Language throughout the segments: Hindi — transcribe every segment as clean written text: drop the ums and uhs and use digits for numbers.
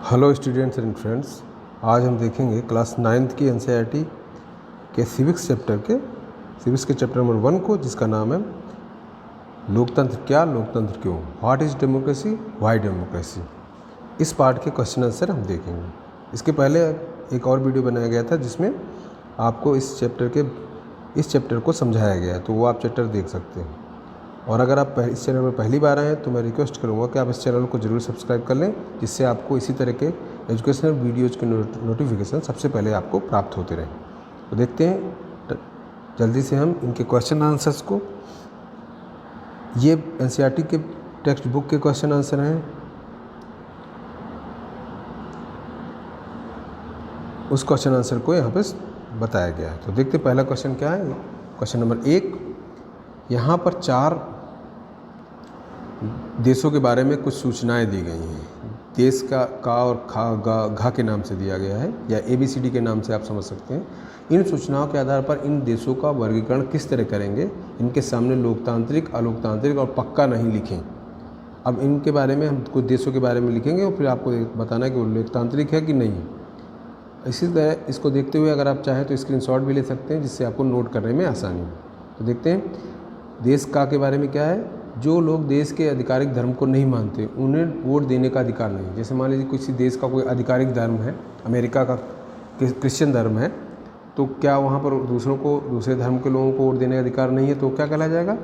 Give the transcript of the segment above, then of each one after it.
हेलो स्टूडेंट्स एंड फ्रेंड्स, आज हम देखेंगे क्लास 9th की एनसीईआरटी के सिविक्स के चैप्टर नंबर 1 को, जिसका नाम है लोकतंत्र क्या, लोकतंत्र क्यों, what is democracy, why democracy. इस पार्ट के क्वेश्चन आंसर हम देखेंगे। इसके पहले एक और वीडियो बनाया गया था जिसमें आपको इस चैप्टर को समझाया गया है, तो वो आप चैप्टर देख सकते हैं। और अगर आप इस चैनल में पहली बार आए हैं तो मैं रिक्वेस्ट करूंगा कि आप इस चैनल को ज़रूर सब्सक्राइब कर लें, जिससे आपको इसी तरह के एजुकेशनल वीडियोज़ के नोटिफिकेशन सबसे पहले आपको प्राप्त होते रहें। तो देखते हैं जल्दी से हम इनके क्वेश्चन आंसर्स को। ये एनसीईआरटी के टेक्स्ट बुक के क्वेश्चन आंसर हैं। उस क्वेश्चन आंसर को यहाँ पे बताया गया है। तो देखते पहला क्वेश्चन क्या है। क्वेश्चन नंबर 1, यहाँ पर 4 देशों के बारे में कुछ सूचनाएं दी गई हैं। देश का और घा के नाम से दिया गया है, या ABCD के नाम से आप समझ सकते हैं। इन सूचनाओं के आधार पर इन देशों का वर्गीकरण किस तरह करेंगे। इनके सामने लोकतांत्रिक, अलोकतांत्रिक और पक्का नहीं लिखें। अब इनके बारे में हम कुछ देशों के बारे में लिखेंगे और फिर आपको बताना है कि वो लोकतांत्रिक है कि नहीं। इसी तरह इसको देखते हुए अगर आप चाहें तो स्क्रीनशॉट भी ले सकते हैं, जिससे आपको नोट करने में आसानी हो। तो देखते हैं देश का के बारे में क्या है। जो लोग देश के आधिकारिक धर्म को नहीं मानते उन्हें वोट देने का अधिकार नहीं। जैसे मान लीजिए किसी देश का कोई आधिकारिक धर्म है, अमेरिका का क्रिश्चियन धर्म है, तो क्या वहाँ पर दूसरे धर्म के लोगों को वोट देने का अधिकार नहीं है, तो क्या कहला जाएगा,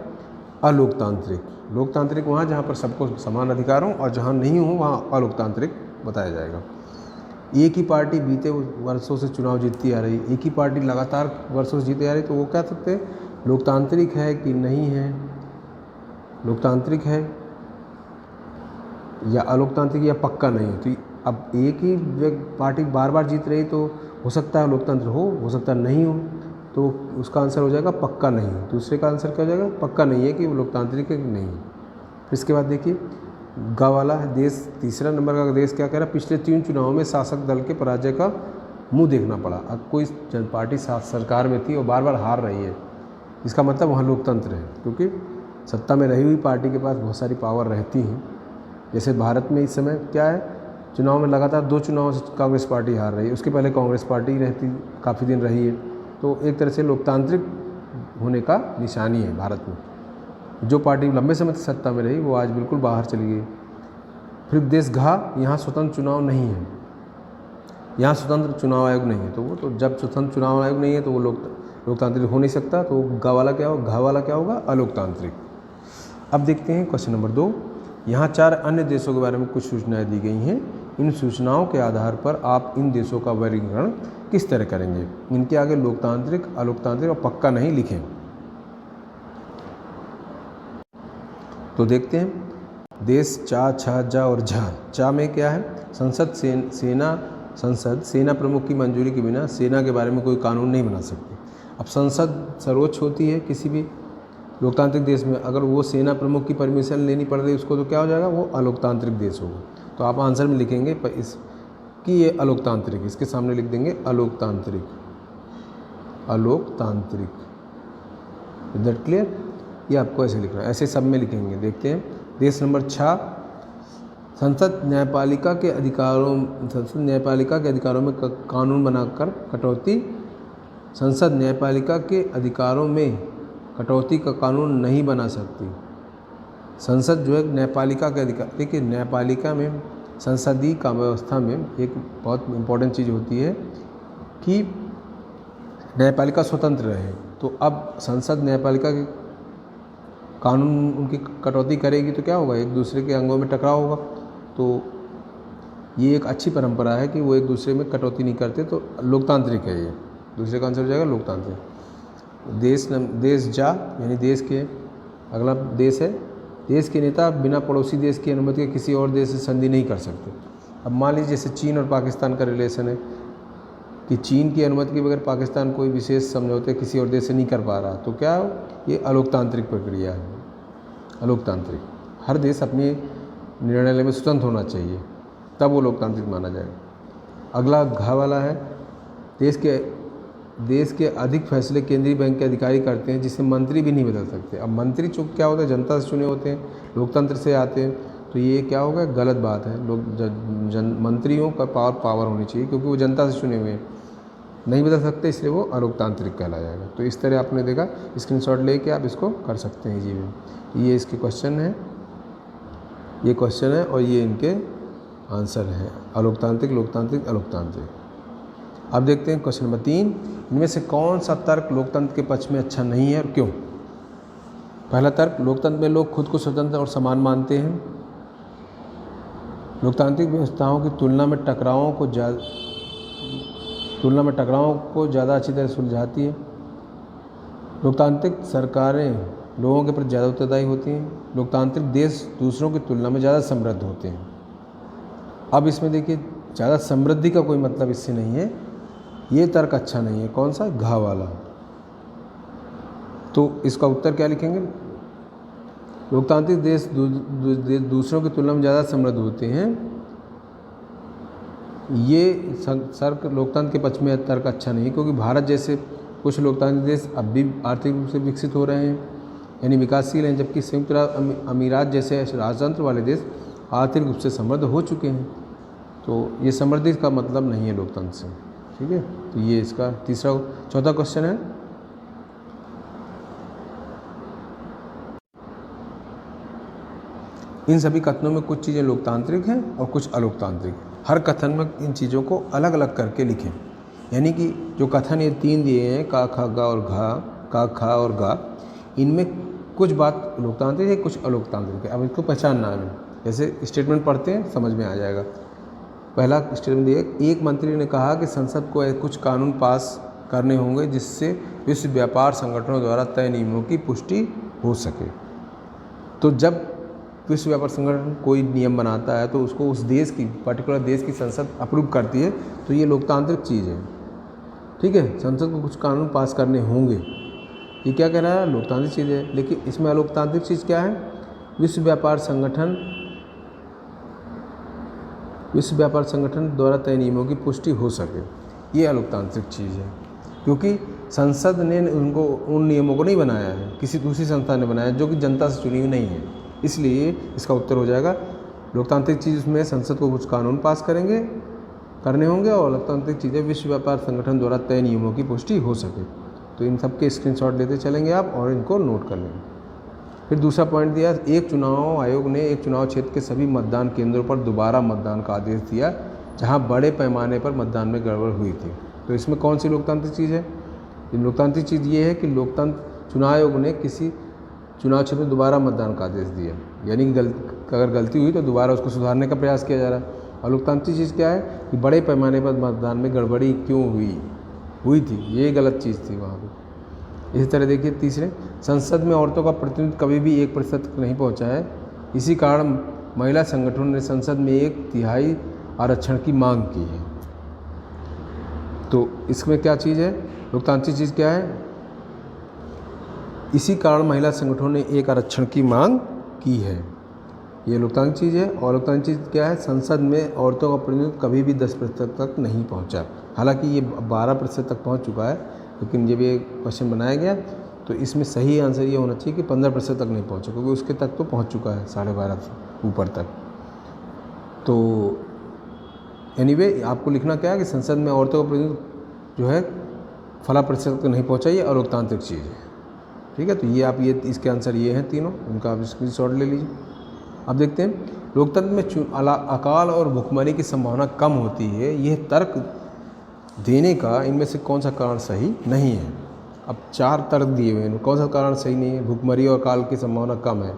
अलोकतांत्रिक। लोकतांत्रिक वहाँ जहाँ पर सबको समान अधिकार हो, और जहाँ नहीं हो वहाँ अलोकतांत्रिक बताया जाएगा। एक ही पार्टी बीते वर्षों से चुनाव जीतती आ रही, एक ही पार्टी लगातार वर्षों से जीते आ रही, तो वो क्या सकते हैं, लोकतांत्रिक है कि नहीं है, लोकतांत्रिक है या अलोकतांत्रिक या पक्का नहीं है। तो अब एक ही पार्टी बार बार जीत रही, तो हो सकता है लोकतंत्र हो सकता है नहीं हो, तो उसका आंसर हो जाएगा पक्का नहीं। दूसरे का आंसर क्या हो जाएगा, पक्का नहीं है कि वो लोकतांत्रिक है कि नहीं। फिर इसके बाद देखिए गा वाला है देश, तीसरा नंबर का देश क्या कह रहा है, पिछले 3 चुनावों में शासक दल के पराजय का मुंह देखना पड़ा। अब कोई पार्टी सरकार में थी और बार बार हार रही है, इसका मतलब वहाँ लोकतंत्र है, क्योंकि सत्ता में रही हुई पार्टी के पास बहुत सारी पावर रहती हैं। जैसे भारत में इस समय क्या है, चुनाव में लगातार 2 चुनाव से कांग्रेस पार्टी हार रही है, उसके पहले कांग्रेस पार्टी रहती काफ़ी दिन रही है। तो एक तरह से लोकतांत्रिक होने का निशानी है भारत में। जो पार्टी लंबे समय तक सत्ता में रही वो आज बिल्कुल बाहर चली गई। फिर देश घा, यहाँ स्वतंत्र चुनाव नहीं है, यहाँ स्वतंत्र चुनाव आयोग नहीं है, तो वो तो जब स्वतंत्र चुनाव आयोग नहीं है तो वो लोकतांत्रिक हो नहीं सकता। तो घा वाला क्या होगा, अलोकतांत्रिक। अब देखते हैं क्वेश्चन नंबर 2, यहाँ 4 अन्य देशों के बारे में कुछ सूचनाएं दी गई हैं। इन सूचनाओं के आधार पर आप इन देशों का वर्गीकरण किस तरह करेंगे। इनके आगे लोकतांत्रिक, अलोकतांत्रिक और पक्का नहीं लिखें। तो देखते हैं देश चा, छा, जा और झा। चा में क्या है, संसद सेना प्रमुख की मंजूरी के बिना सेना के बारे में कोई कानून नहीं बना सकती। अब संसद सर्वोच्च होती है किसी भी लोकतांत्रिक देश में, अगर वो सेना प्रमुख की परमिशन लेनी पड़ रही उसको, तो क्या हो जाएगा, वो अलोकतांत्रिक देश होगा। तो आप आंसर में लिखेंगे कि ये अलोकतांत्रिक, इसके सामने लिख देंगे अलोकतांत्रिक, अलोकतांत्रिक। Is that clear. ये आपको ऐसे लिखना है, ऐसे सब में लिखेंगे। देखते हैं देश नंबर 6, संसद न्यायपालिका के अधिकारों में कानून बनाकर कटौती, संसद न्यायपालिका के अधिकारों में कटौती का कानून नहीं बना सकती। संसद जो है न्यायपालिका के अधिकार, देखिए न्यायपालिका में, संसदीय का व्यवस्था में एक बहुत इम्पोर्टेंट चीज़ होती है कि न्यायपालिका स्वतंत्र रहे। तो अब संसद न्यायपालिका के कानून उनकी कटौती करेगी तो क्या होगा, एक दूसरे के अंगों में टकराव होगा। तो ये एक अच्छी परंपरा है कि वो एक दूसरे में कटौती नहीं करते, तो लोकतांत्रिक है ये। दूसरे का आंसर हो जाएगा लोकतांत्रिक। देश जा यानी देश के, अगला देश है, देश के नेता बिना पड़ोसी देश की अनुमति के किसी और देश से संधि नहीं कर सकते। अब मान लीजिए जैसे चीन और पाकिस्तान का रिलेशन है कि चीन की अनुमति के बगैर पाकिस्तान कोई विशेष समझौते किसी और देश से नहीं कर पा रहा, तो क्या ये अलोकतांत्रिक प्रक्रिया है। अलोकतांत्रिक, हर देश अपनी निर्णय लेने में स्वतंत्र होना चाहिए, तब वो लोकतांत्रिक माना जाएगा। अगला घा वाला है, देश के अधिक फैसले केंद्रीय बैंक के अधिकारी करते हैं, जिसे मंत्री भी नहीं बदल सकते। अब मंत्री क्या होते हैं, जनता से चुने होते हैं, लोकतंत्र से आते हैं, तो ये क्या होगा, गलत बात है। लोग मंत्रियों का पावर होनी चाहिए, क्योंकि वो जनता से चुने हुए हैं, नहीं बदल सकते, इसलिए वो अलोकतांत्रिक कहला जाएगा। तो इस तरह आपने देखा, स्क्रीनशॉट लेके आप इसको कर सकते हैं जी में। ये इसके क्वेश्चन है, ये क्वेश्चन है और ये इनके आंसर हैं, अलोकतांत्रिक, लोकतांत्रिक, अलोकतांत्रिक। अब देखते हैं क्वेश्चन नंबर 3, इनमें से कौन सा तर्क लोकतंत्र के पक्ष में अच्छा नहीं है और क्यों? पहला तर्क, लोकतंत्र में लोग खुद को स्वतंत्र और समान मानते हैं। लोकतांत्रिक व्यवस्थाओं की तुलना में टकरावों को ज़्यादा अच्छी तरह सुलझाती है। लोकतांत्रिक सरकारें लोगों के प्रति ज़्यादा उत्तरदायी होती हैं। लोकतांत्रिक देश दूसरों की तुलना में ज़्यादा समृद्ध होते हैं। अब इसमें देखिए, ज़्यादा समृद्धि का कोई मतलब इससे नहीं है, ये तर्क अच्छा नहीं है। कौन सा? घ वाला। तो इसका उत्तर क्या लिखेंगे? लोकतांत्रिक देश दूसरों की तुलना में ज़्यादा समृद्ध होते हैं, ये लोकतंत्र के पक्ष में तर्क अच्छा नहीं है, क्योंकि भारत जैसे कुछ लोकतांत्रिक देश अब भी आर्थिक रूप से विकसित हो रहे हैं, यानी विकासशील हैं, जबकि संयुक्त अरब अमीरात जैसे राजतंत्र वाले देश आर्थिक रूप से समृद्ध हो चुके हैं। तो ये समृद्धि का मतलब नहीं है लोकतंत्र से, ठीक है। तो ये इसका चौथा क्वेश्चन है, इन सभी कथनों में कुछ चीज़ें लोकतांत्रिक हैं और कुछ अलोकतांत्रिक। हर कथन में इन चीज़ों को अलग अलग करके लिखें, यानी कि जो कथन ये 3 दिए हैं, का, ख, ग और घा, का, ख और गा, इनमें कुछ बात लोकतांत्रिक है, कुछ अलोकतांत्रिक है। अब इसको पहचानना है। जैसे स्टेटमेंट पढ़ते हैं, समझ में आ जाएगा। पहला स्टेटमेंट दिए, एक मंत्री ने कहा कि संसद को कुछ कानून पास करने होंगे जिससे विश्व व्यापार संगठनों द्वारा तय नियमों की पुष्टि हो सके। तो जब विश्व व्यापार संगठन कोई नियम बनाता है तो उसको उस देश की, पर्टिकुलर देश की संसद अप्रूव करती है, तो ये लोकतांत्रिक चीज़ है, ठीक है। संसद को कुछ कानून पास करने होंगे, ये क्या कह रहा है? लोकतांत्रिक चीज़ है। लेकिन इसमें अलोकतांत्रिक चीज़ क्या है? विश्व व्यापार संगठन द्वारा तय नियमों की पुष्टि हो सके, ये अलोकतांत्रिक चीज़ है, क्योंकि संसद ने उनको उन नियमों को नहीं बनाया है, किसी दूसरी संस्था ने बनाया जो कि जनता से चुनी हुई नहीं है। इसलिए इसका उत्तर हो जाएगा लोकतांत्रिक चीज़ में संसद को कुछ कानून पास करने होंगे, और अलोकतांत्रिक चीज़ें विश्व व्यापार संगठन द्वारा तय नियमों की पुष्टि हो सके। तो इन सब के स्क्रीनशॉट लेते चलेंगे आप और इनको नोट कर लेंगे। फिर दूसरा पॉइंट दिया, एक चुनाव आयोग ने एक चुनाव क्षेत्र के सभी मतदान केंद्रों पर दोबारा मतदान का आदेश दिया जहां बड़े पैमाने पर मतदान में गड़बड़ हुई थी। तो इसमें कौन सी लोकतांत्रिक चीज़ है? लोकतांत्रिक चीज़ ये है कि चुनाव आयोग ने किसी चुनाव क्षेत्र में दोबारा मतदान का आदेश दिया, यानी कि अगर गलती हुई तो दोबारा उसको सुधारने का प्रयास किया जा रहा है। और लोकतांत्रिक चीज़ क्या है कि बड़े पैमाने पर मतदान में गड़बड़ी क्यों हुई थी, ये गलत चीज़ थी वहाँ पर। इसी तरह देखिए तीसरे, संसद में औरतों का प्रतिनिधित्व कभी भी 1% तक नहीं पहुँचा है, इसी कारण महिला संगठनों ने संसद में 1/3 आरक्षण की मांग की है। तो इसमें क्या चीज़ है? लोकतांत्रिक चीज़ क्या है? इसी कारण महिला संगठनों ने 1 आरक्षण की मांग की है, ये लोकतांत्रिक चीज़ है। और लोकतांत्रिक चीज़ क्या है? संसद में औरतों का प्रतिनिधित्व कभी भी 10% तक नहीं पहुंचा, हालांकि ये 12% तक पहुंच चुका है, लेकिन जब ये क्वेश्चन बनाया गया तो इसमें सही आंसर ये होना चाहिए कि 15% तक नहीं पहुंचा, क्योंकि उसके तक तो पहुंच चुका है 12.5 से ऊपर तक। तो एनीवे आपको लिखना क्या है कि संसद में औरतों का प्रतिनिधित्व जो है फला प्रतिशत तक नहीं पहुँचा, ये अलोकतांत्रिक चीज़ है, ठीक है। तो ये इसके आंसर ये हैं तीनों, उनका आप स्क्रीनशॉट ले लीजिए। अब देखते हैं, लोकतंत्र में अकाल और भुखमरी की संभावना कम होती है, यह तर्क देने का इनमें से कौन सा कारण सही नहीं है? अब 4 तर्क दिए हुए हैं, कौन सा कारण सही नहीं है? भुखमरी और अकाल की संभावना कम है।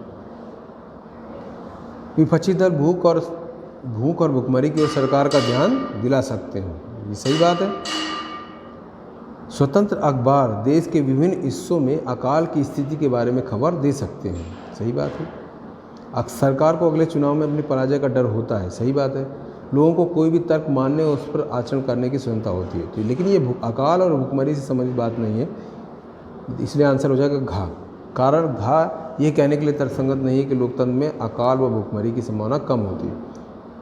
विपक्षी दल भूख और भुखमरी की ओर सरकार का ध्यान दिला सकते हैं, ये सही बात है। स्वतंत्र अखबार देश के विभिन्न हिस्सों में अकाल की स्थिति के बारे में खबर दे सकते हैं, सही बात है। सरकार को अगले चुनाव में अपनी पराजय का डर होता है, सही बात है। लोगों को कोई भी तर्क मानने और उस पर आचरण करने की स्वतंत्रता होती है, तो लेकिन ये अकाल और भुखमरी से संबंधित बात नहीं है, इसलिए आंसर हो जाएगा घा। कारण घा ये कहने के लिए तर्कसंगत नहीं है कि लोकतंत्र में अकाल व भुखमरी की संभावना कम होती है।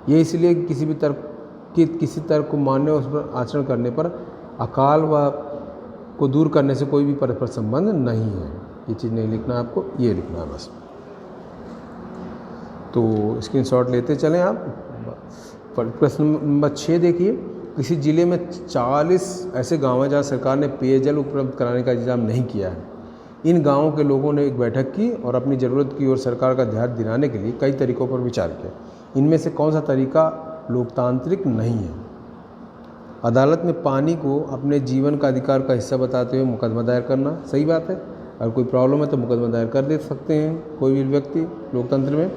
ये इसलिए किसी तर्क को मानने और उस पर आचरण करने पर अकाल व को दूर करने से कोई भी परस्पर संबंध नहीं है, ये चीज़ नहीं लिखना आपको, ये लिखना है बस। तो स्क्रीनशॉट लेते चलें आप। प्रश्न नंबर 6 देखिए, किसी ज़िले में 40 ऐसे गांव हैं जहां सरकार ने पेयजल उपलब्ध कराने का इंतजाम नहीं किया है। इन गांवों के लोगों ने एक बैठक की और अपनी ज़रूरत की ओर सरकार का ध्यान दिलाने के लिए कई तरीक़ों पर विचार किया। इनमें से कौन सा तरीका लोकतांत्रिक नहीं है? अदालत में पानी को अपने जीवन का अधिकार का हिस्सा बताते हुए मुकदमा दायर करना, सही बात है। अगर कोई प्रॉब्लम है तो मुकदमा दायर कर दे सकते हैं कोई भी व्यक्ति लोकतंत्र में।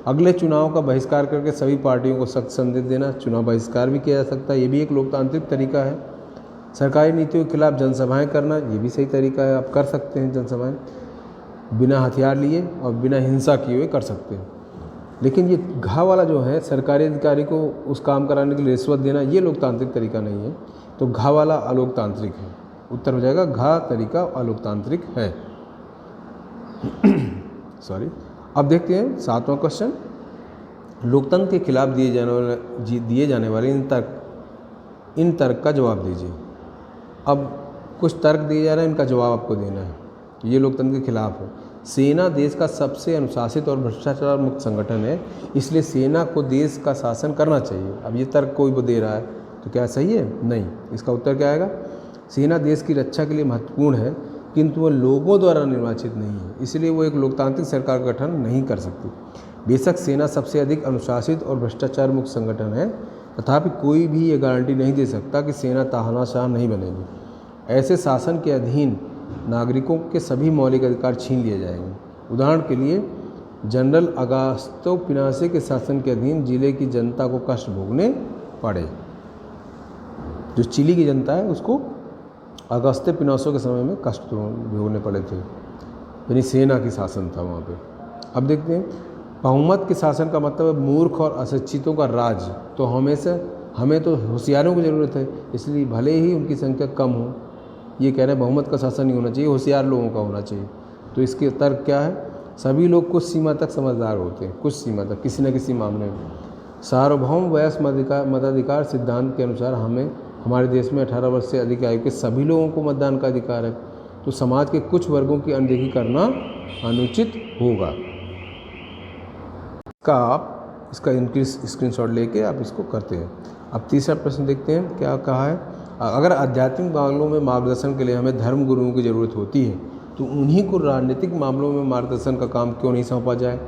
अगले चुनाव का बहिष्कार करके सभी पार्टियों को सख्त संदेश देना, चुनाव बहिष्कार भी किया जा सकता है, ये भी एक लोकतांत्रिक तरीका है। सरकारी नीतियों के खिलाफ जनसभाएं करना, ये भी सही तरीका है, आप कर सकते हैं जनसभाएं, बिना हथियार लिए और बिना हिंसा किए हुए कर सकते हैं। लेकिन ये घा वाला जो है, सरकारी अधिकारी को उस काम कराने के लिए रिश्वत देना, ये लोकतांत्रिक तरीका नहीं है। तो घा वाला अलोकतांत्रिक है। उत्तर हो जाएगा घा तरीका अलोकतांत्रिक है। सॉरी। अब देखते हैं 7वां क्वेश्चन, लोकतंत्र के खिलाफ दिए जाने वाले इन तर्क का जवाब दीजिए। अब कुछ तर्क दिए जा रहे हैं, इनका जवाब आपको देना है। ये लोकतंत्र के खिलाफ है। सेना देश का सबसे अनुशासित और भ्रष्टाचार मुक्त संगठन है, इसलिए सेना को देश का शासन करना चाहिए। अब ये तर्क कोई वो दे रहा है तो क्या सही है? नहीं। इसका उत्तर क्या आएगा? सेना देश की रक्षा के लिए महत्वपूर्ण है, किंतु वह लोगों द्वारा निर्वाचित नहीं है, इसलिए वो एक लोकतांत्रिक सरकार का गठन नहीं कर सकती। बेशक सेना सबसे अधिक अनुशासित और भ्रष्टाचार मुक्त संगठन है, तथापि कोई भी ये गारंटी नहीं दे सकता कि सेना तानाशाह नहीं बनेगी। ऐसे शासन के अधीन नागरिकों के सभी मौलिक अधिकार छीन लिए जाएंगे। उदाहरण के लिए जनरल अगास्तो पिनोशे के शासन के अधीन जिले की जनता को कष्ट भोगने पड़े। जो चिली की जनता है उसको अगस्ते पिनोशे के समय में कष्ट भोगने पड़े थे, यानी सेना की शासन था वहाँ पे। अब देखते हैं, बहुमत के शासन का मतलब है मूर्ख और अशिक्षितों का राज। तो हमें तो होशियारों की ज़रूरत है, इसलिए भले ही उनकी संख्या कम हो, ये कह रहे हैं बहुमत का शासन नहीं होना चाहिए, होशियार लोगों का होना चाहिए। तो इसके तर्क क्या है? सभी लोग कुछ सीमा तक समझदार होते हैं, कुछ सीमा तक, किसी न किसी मामले में। सार्वभौम वयस्क मताधिकार सिद्धांत के अनुसार हमारे देश में 18 वर्ष से अधिक आयु के सभी लोगों को मतदान का अधिकार है, तो समाज के कुछ वर्गों की अनदेखी करना अनुचित होगा। इसका स्क्रीनशॉट लेके आप इसको करते हैं। अब तीसरा प्रश्न देखते हैं, क्या कहा है? अगर आध्यात्मिक मामलों में मार्गदर्शन के लिए हमें धर्म गुरुओं की ज़रूरत होती है, तो उन्हीं को राजनीतिक मामलों में मार्गदर्शन का काम क्यों नहीं सौंपा जाए?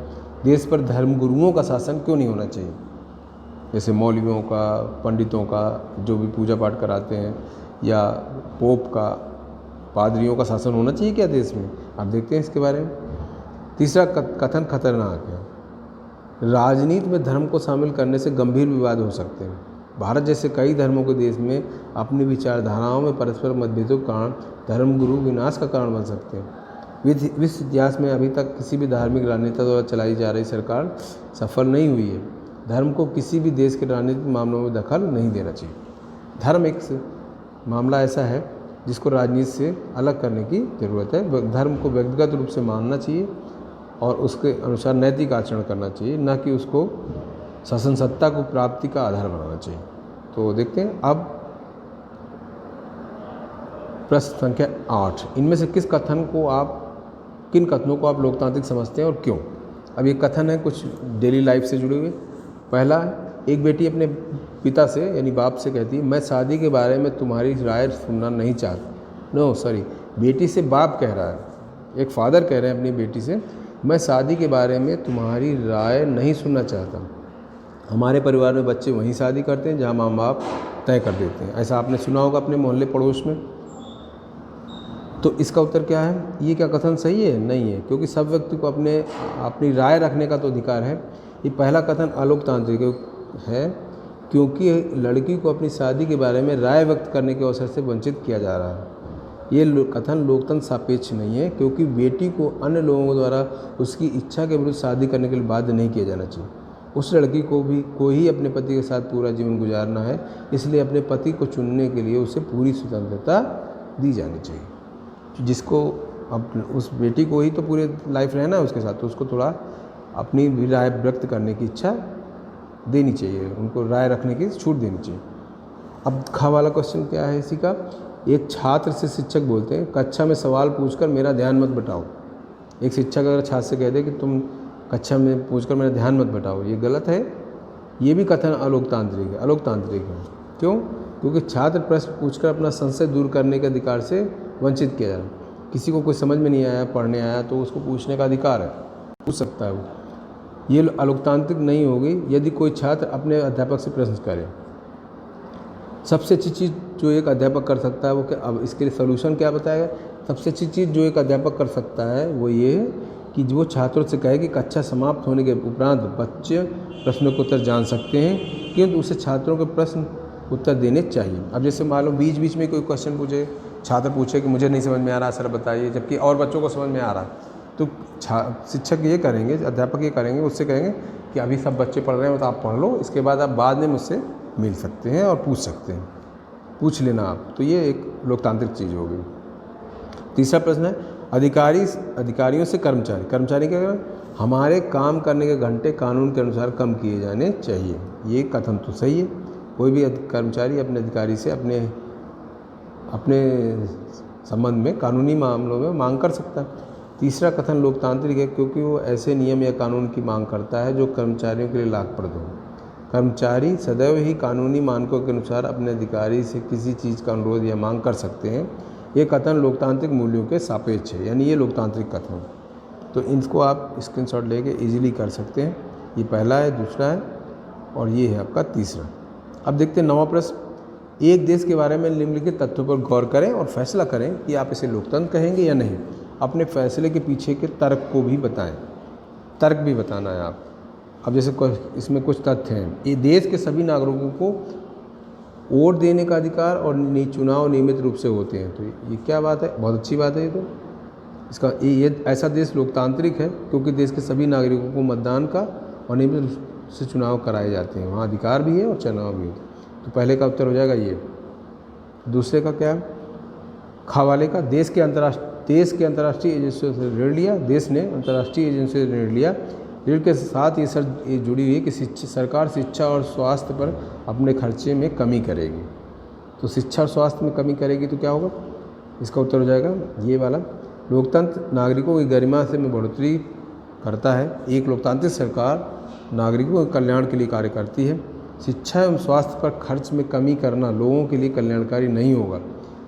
देश पर धर्म गुरुओं का शासन क्यों नहीं होना चाहिए? जैसे मौलवियों का, पंडितों का, जो भी पूजा पाठ कराते हैं, या पोप का, पादरियों का शासन होना चाहिए क्या देश में? आप देखते हैं इसके बारे में। तीसरा कथन खतरनाक है, राजनीति में धर्म को शामिल करने से गंभीर विवाद हो सकते हैं। भारत जैसे कई धर्मों के देश में अपनी विचारधाराओं में परस्पर मतभेदों के कारण धर्मगुरु विनाश का कारण बन सकते हैं। विश्व इतिहास में अभी तक किसी भी धार्मिक राजनेता द्वारा चलाई जा रही सरकार सफल नहीं हुई है। धर्म को किसी भी देश के राजनीतिक मामलों में दखल नहीं देना चाहिए। धर्म एक मामला ऐसा है जिसको राजनीति से अलग करने की ज़रूरत है। धर्म को व्यक्तिगत रूप से मानना चाहिए और उसके अनुसार नैतिक आचरण करना चाहिए, न कि उसको शासन सत्ता को प्राप्ति का आधार बनाना चाहिए। तो देखते हैं अब प्रश्न संख्या 8, इनमें से किन कथनों को आप लोकतांत्रिक समझते हैं और क्यों? अब ये कथन है कुछ डेली लाइफ से जुड़े हुए। पहला, एक बेटी अपने पिता से यानी बाप से कहती है, मैं शादी के बारे में तुम्हारी राय सुनना नहीं चाहती। बेटी से बाप कह रहा है, एक फादर कह रहे हैं अपनी बेटी से, मैं शादी के बारे में तुम्हारी राय नहीं सुनना चाहता। हमारे परिवार में बच्चे वहीं शादी करते हैं जहाँ माँ बाप तय कर देते हैं। ऐसा आपने सुना होगा अपने मोहल्ले पड़ोस में। तो इसका उत्तर क्या है? ये क्या कथन सही है? नहीं है, क्योंकि सब व्यक्ति को अपनी राय रखने का तो अधिकार है। ये पहला कथन अलोकतांत्रिक है, क्योंकि लड़की को अपनी शादी के बारे में राय व्यक्त करने के अवसर से वंचित किया जा रहा है। ये कथन लोकतंत्र सापेक्ष नहीं है, क्योंकि बेटी को अन्य लोगों द्वारा उसकी इच्छा के विरुद्ध शादी करने के लिए बाध्य नहीं किया जाना चाहिए। उस लड़की को ही अपने पति के साथ पूरा जीवन गुजारना है, इसलिए अपने पति को चुनने के लिए उसे पूरी स्वतंत्रता दी जानी चाहिए। जिसको अब उस बेटी को ही तो पूरे लाइफ रहना है उसके साथ, तो उसको थोड़ा अपनी भी राय व्यक्त करने की इच्छा देनी चाहिए, उनको राय रखने की छूट देनी चाहिए। अब खा वाला क्वेश्चन क्या है इसी का? एक छात्र से शिक्षक बोलते हैं, कक्षा में सवाल पूछकर मेरा ध्यान मत बटाओ। एक शिक्षक अगर छात्र से कह दे कि तुम कक्षा में पूछकर मेरा ध्यान मत बटाओ, ये गलत है। ये भी कथन अलोकतांत्रिक है, अलोकतांत्रिक है। क्यों? क्योंकि छात्र प्रश्न पूछकर अपना संशय दूर करने के अधिकार से वंचित किया जा रहा है। किसी को कुछ समझ में नहीं आया, पढ़ने आया, तो उसको पूछने का अधिकार है, पूछ सकता है वो। ये अलोकतांत्रिक नहीं होगी यदि कोई छात्र अपने अध्यापक से प्रश्न करे। सबसे अच्छी चीज़ जो एक अध्यापक कर सकता है वो क्या, अब इसके लिए सलूशन क्या बताएगा? सबसे अच्छी चीज़ जो एक अध्यापक कर सकता है वो ये है कि जो छात्रों से कहे कि कक्षा समाप्त होने के उपरांत बच्चे प्रश्नों के उत्तर जान सकते हैं, किंतु उसे छात्रों के प्रश्न उत्तर देने चाहिए। अब जैसे मान लो बीच बीच में कोई क्वेश्चन पूछे, छात्र पूछे कि मुझे नहीं समझ में आ रहा सर बताइए, जबकि और बच्चों को समझ में आ रहा है, तो शिक्षक ये करेंगे, अध्यापक ये करेंगे, उससे कहेंगे कि अभी सब बच्चे पढ़ रहे हैं तो आप पढ़ लो, इसके बाद आप बाद में मुझसे मिल सकते हैं और पूछ सकते हैं, पूछ लेना आप। तो ये एक लोकतांत्रिक चीज़ होगी। तीसरा प्रश्न है अधिकारियों से कर्मचारी क्या करें? हमारे काम करने के घंटे कानून के अनुसार कम किए जाने चाहिए। ये कथन तो सही है, कोई भी कर्मचारी अपने अधिकारी से अपने संबंध में कानूनी मामलों में मांग कर सकता है। तीसरा कथन लोकतांत्रिक है क्योंकि वो ऐसे नियम या कानून की मांग करता है जो कर्मचारियों के लिए लाभप्रद हो। कर्मचारी सदैव ही कानूनी मानकों के अनुसार अपने अधिकारी से किसी चीज़ का अनुरोध या मांग कर सकते हैं। ये कथन लोकतांत्रिक मूल्यों के सापेक्ष है, यानी ये लोकतांत्रिक कथन है। तो इनको आप स्क्रीनशॉट लेके इजीली कर सकते हैं। ये पहला है, दूसरा है और ये है आपका तीसरा। अब देखते हैं 9वां प्रश्न। एक देश के बारे में निम्नलिखित तथ्यों पर गौर करें और फैसला करें कि आप इसे लोकतंत्र कहेंगे या नहीं। अपने फैसले के पीछे के तर्क को भी बताएं, तर्क भी बताना है आप। अब जैसे इसमें कुछ तथ्य हैं। ये देश के सभी नागरिकों को वोट देने का अधिकार और चुनाव नियमित रूप से होते हैं। तो ये क्या बात है, बहुत अच्छी बात है। ये तो इसका ये ऐसा देश लोकतांत्रिक है क्योंकि देश के सभी नागरिकों को मतदान का और नियमित रूप से चुनाव कराए जाते हैं, वहाँ अधिकार भी है और चुनाव भी होते हैं। तो पहले का उत्तर हो जाएगा ये। दूसरे का क्या है? खवाले का देश के अंतर्राष्ट्रीय एजेंसियों से ऋण लिया। देश ने अंतर्राष्ट्रीय एजेंसियों से ऋण लिया। ऋण के साथ ये जुड़ी हुई कि सरकार शिक्षा और स्वास्थ्य पर अपने खर्चे में कमी करेगी। तो शिक्षा और स्वास्थ्य में कमी करेगी तो क्या होगा? इसका उत्तर हो जाएगा ये वाला। लोकतंत्र नागरिकों की गरिमा से में बढ़ोतरी करता है। एक लोकतांत्रिक सरकार नागरिकों के कल्याण के लिए कार्य करती है। शिक्षा एवं स्वास्थ्य पर खर्च में कमी करना लोगों के लिए कल्याणकारी नहीं होगा।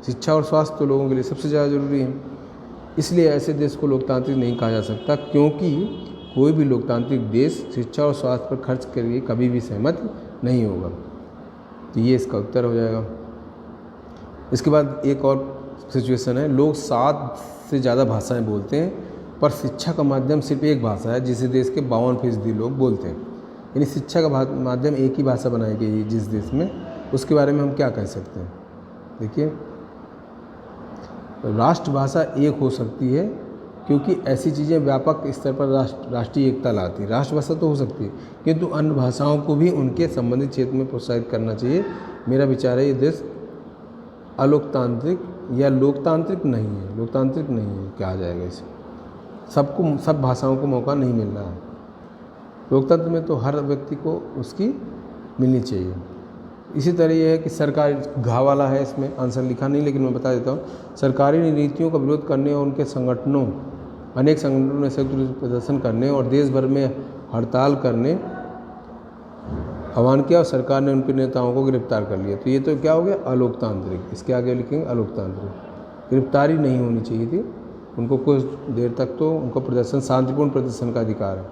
शिक्षा और स्वास्थ्य तो लोगों के लिए सबसे ज़्यादा जरूरी है। इसलिए ऐसे देश को लोकतांत्रिक नहीं कहा जा सकता क्योंकि कोई भी लोकतांत्रिक देश शिक्षा और स्वास्थ्य पर खर्च के लिए कभी भी सहमत नहीं होगा। तो ये इसका उत्तर हो जाएगा। इसके बाद एक और सिचुएशन है, लोग 7 से ज़्यादा भाषाएं बोलते हैं पर शिक्षा का माध्यम सिर्फ एक भाषा है जिसे देश के 52% लोग बोलते हैं। यानी शिक्षा का माध्यम एक ही भाषा बनाई गई है जिस देश में, उसके बारे में हम क्या कह सकते हैं? देखिए, राष्ट्रभाषा एक हो सकती है क्योंकि ऐसी चीज़ें व्यापक स्तर पर राष्ट्रीय एकता लाती है। राष्ट्रभाषा तो हो सकती है किंतु अन्य भाषाओं को भी उनके संबंधित क्षेत्र में प्रोत्साहित करना चाहिए। मेरा विचार है ये देश अलोकतांत्रिक या लोकतांत्रिक नहीं है, लोकतांत्रिक नहीं है कहा जाएगा इसे। सब भाषाओं को मौका नहीं मिल रहा है। लोकतंत्र में तो हर व्यक्ति को उसकी मिलनी चाहिए। इसी तरह ये है कि सरकारी घा वाला है, इसमें आंसर लिखा नहीं लेकिन मैं बता देता हूँ। सरकारी नीतियों का विरोध करने और उनके अनेक संगठनों ने संयुक्त रूप से प्रदर्शन करने और देश भर में हड़ताल करने आह्वान किया और सरकार ने उनके नेताओं को गिरफ्तार कर लिया। तो ये तो क्या हो गया? अलोकतांत्रिक। इसके आगे लिखेंगे अलोकतांत्रिक। गिरफ्तारी नहीं होनी चाहिए थी, उनको कुछ देर तक तो उनको शांतिपूर्ण प्रदर्शन का अधिकार है।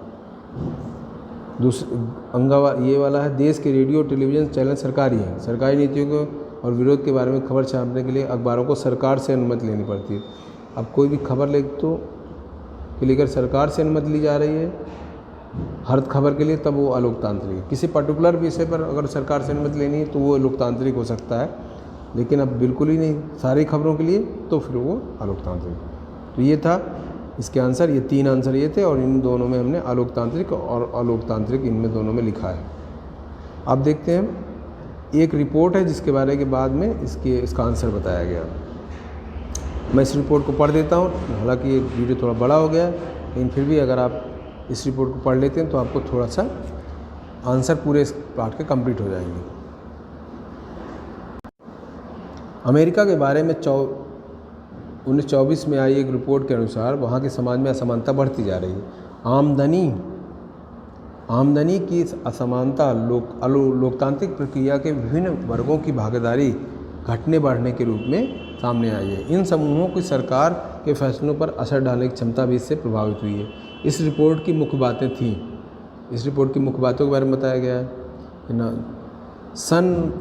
ये वाला है, देश के रेडियो टेलीविज़न चैनल सरकारी हैं। सरकारी नीतियों को और विरोध के बारे में खबर छापने के लिए अखबारों को सरकार से अनुमति लेनी पड़ती है। अब कोई भी खबर लेकर सरकार से अनुमति ली जा रही है हर खबर के लिए, तब वो अलोकतांत्रिक है। किसी पर्टिकुलर विषय पर अगर सरकार से अनुमति लेनी है तो वो लोकतांत्रिक हो सकता है, लेकिन अब बिल्कुल ही नहीं सारी खबरों के लिए, तो फिर वो अलोकतांत्रिक। तो ये था इसके आंसर। ये 3 आंसर ये थे और इन दोनों में हमने अलोकतांत्रिक और अलोकतांत्रिक इनमें दोनों में लिखा है। अब देखते हैं, एक रिपोर्ट है जिसके बारे के बाद में इसका आंसर बताया गया। मैं इस रिपोर्ट को पढ़ देता हूँ। हालांकि ये वीडियो थोड़ा बड़ा हो गया है, लेकिन फिर भी अगर आप इस रिपोर्ट को पढ़ लेते हैं तो आपको थोड़ा सा आंसर पूरे इस पार्ट के कंप्लीट हो जाएंगे। अमेरिका के बारे में 1924 में आई एक रिपोर्ट के अनुसार वहाँ के समाज में असमानता बढ़ती जा रही है। आमदनी आमदनी की असमानता लोकतांत्रिक प्रक्रिया के विभिन्न वर्गों की भागीदारी घटने बढ़ने के रूप में सामने आई है। इन समूहों की सरकार के फैसलों पर असर डालने की क्षमता भी इससे प्रभावित हुई है। इस रिपोर्ट की मुख्य बातें थीं, इस रिपोर्ट की मुख्य बातों के बारे में बताया गया है ना। सन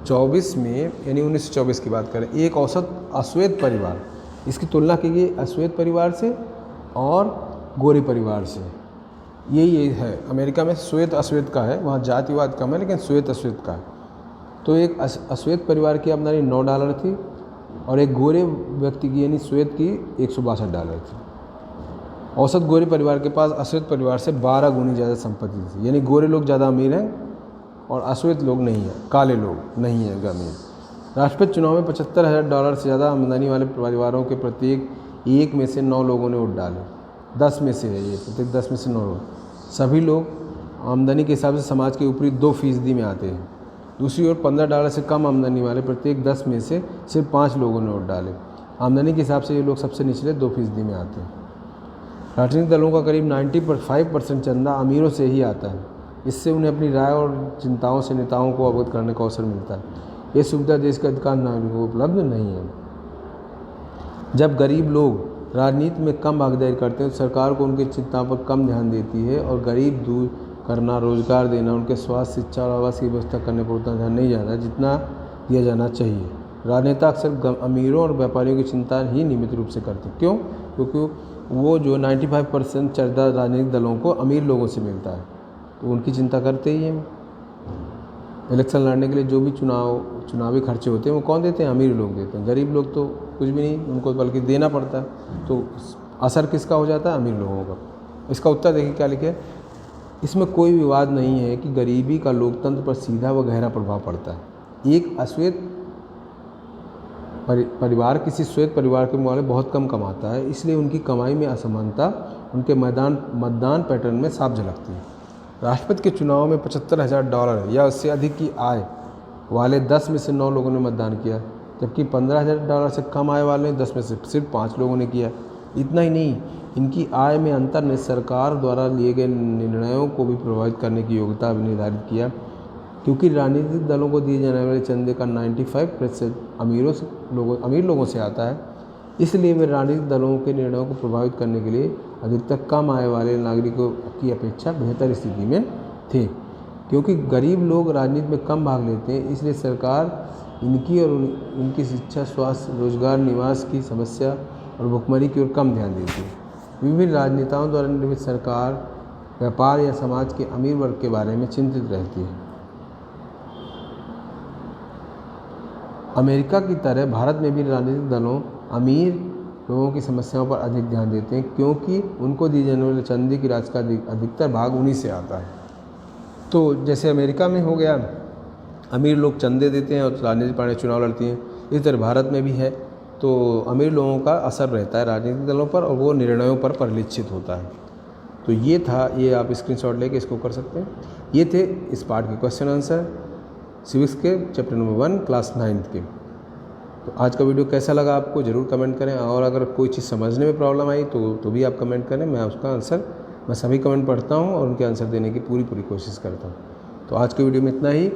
24 में यानी 1924 की बात करें, एक औसत अश्वेत परिवार, इसकी तुलना की गई अश्वेत परिवार से और गोरे परिवार से। यही है अमेरिका में श्वेत अश्वेत का है, वहाँ जातिवाद कम है लेकिन श्वेत अश्वेत का है। तो एक अश्वेत परिवार की आमदनी $9 थी और एक गोरे व्यक्ति की यानी श्वेत की $162 थी। औसत गोरे परिवार के पास अश्वेत परिवार से 12 गुनी ज़्यादा संपत्ति थी, यानी गोरे लोग ज़्यादा अमीर हैं और अश्वेत लोग नहीं हैं, काले लोग नहीं हैं अमीर। राष्ट्रपति चुनाव में $75,000 से ज़्यादा आमदनी वाले परिवारों के प्रत्येक 1 में से 9 लोगों ने वोट डाले। 10 में से है ये, प्रत्येक 10 में से 9 लोग। सभी लोग आमदनी के हिसाब से समाज के ऊपरी 2% में आते हैं। दूसरी ओर $15 से कम आमदनी वाले प्रत्येक 10 में से सिर्फ 5 लोगों ने वोट डाले। आमदनी के हिसाब से ये लोग सबसे निचले 2% में आते हैं। राजनीतिक दलों का करीब 95% चंदा अमीरों से ही आता है। इससे उन्हें अपनी राय और चिंताओं से नेताओं को अवगत करने का अवसर मिलता है। ये सुविधा देश के अधिकांश नागरिकों को उपलब्ध नहीं है। जब गरीब लोग राजनीति में कम भागीदारी करते हैं तो सरकार को उनकी चिंताओं पर कम ध्यान देती है और गरीब दूर करना, रोजगार देना, उनके स्वास्थ्य, शिक्षा और आवास की व्यवस्था करने पर उतना ध्यान नहीं जाता जितना दिया जाना चाहिए। राजनेता अक्सर अमीरों और व्यापारियों की चिंता ही नियमित रूप से करते। क्यों? क्योंकि वो जो 95% चंदा राजनीतिक दलों को अमीर लोगों से मिलता है, तो उनकी चिंता करते ही हैं। इलेक्शन लड़ने के लिए जो भी चुनावी खर्चे होते हैं वो कौन देते हैं? अमीर लोग देते हैं। गरीब लोग तो कुछ भी नहीं, उनको बल्कि देना पड़ता है। तो असर किसका हो जाता है? अमीर लोगों का। इसका उत्तर देखिए क्या लिखे। इसमें कोई विवाद नहीं है कि गरीबी का लोकतंत्र पर सीधा व गहरा प्रभाव पड़ता है। एक अश्वेत परिवार किसी श्वेत परिवार के मुकाबले बहुत कम कमाता है, इसलिए उनकी कमाई में असमानता उनके मतदान पैटर्न में साफ झलकती है। राष्ट्रपति के चुनाव में $75,000 या उससे अधिक की आय वाले 10 में से 9 लोगों ने मतदान किया, जबकि $15,000 से कम आय वाले 10 में से सिर्फ 5 लोगों ने किया। इतना ही नहीं, इनकी आय में अंतर ने सरकार द्वारा लिए गए निर्णयों को भी प्रभावित करने की योग्यता भी निर्धारित किया, क्योंकि राजनीतिक दलों को दिए जाने वाले चंदे का 95% अमीर लोगों से आता है। इसलिए वे राजनीतिक दलों के निर्णयों को प्रभावित करने के लिए अधिकतर कम आय वाले नागरिकों की अपेक्षा बेहतर स्थिति में थे। क्योंकि गरीब लोग राजनीति में कम भाग लेते हैं, इसलिए सरकार इनकी और उनकी शिक्षा, स्वास्थ्य, रोजगार, निवास की समस्या और भुखमरी की ओर कम ध्यान देती है। विभिन्न राजनेताओं द्वारा निर्मित सरकार व्यापार या समाज के अमीर वर्ग के बारे में चिंतित रहती है। अमेरिका की तरह भारत में भी राजनीतिक दलों अमीर लोगों की समस्याओं पर अधिक ध्यान देते हैं, क्योंकि उनको दी जाने वाले चंदे की राशि का अधिकतर भाग उन्हीं से आता है। तो जैसे अमेरिका में हो गया, अमीर लोग चंदे देते हैं और राजनीतिक पार्टियां चुनाव लड़ती हैं, इस तरह भारत में भी है। तो अमीर लोगों का असर रहता है राजनीतिक दलों पर और वो निर्णयों पर परिलक्षित होता है। तो ये था, ये आप स्क्रीनशॉट लेके इसको कर सकते हैं। ये थे इस पार्ट के क्वेश्चन आंसर सिविक्स के चैप्टर नंबर 1 क्लास 9 के। तो आज का वीडियो कैसा लगा आपको ज़रूर कमेंट करें, और अगर कोई चीज़ समझने में प्रॉब्लम आई तो भी आप कमेंट करें। मैं उसका आंसर, मैं सभी कमेंट पढ़ता हूँ और उनके आंसर देने की पूरी कोशिश करता हूँ। तो आज के वीडियो में इतना ही।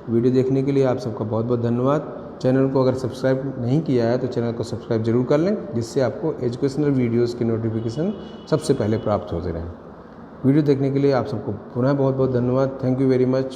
वीडियो देखने के लिए आप सबका बहुत बहुत धन्यवाद। चैनल को अगर सब्सक्राइब नहीं किया है तो चैनल को सब्सक्राइब जरूर कर लें, जिससे आपको एजुकेशनल वीडियोज़ की नोटिफिकेशन सबसे पहले प्राप्त होते रहें। वीडियो देखने के लिए आप सबको पुनः बहुत बहुत धन्यवाद। Thank you very much.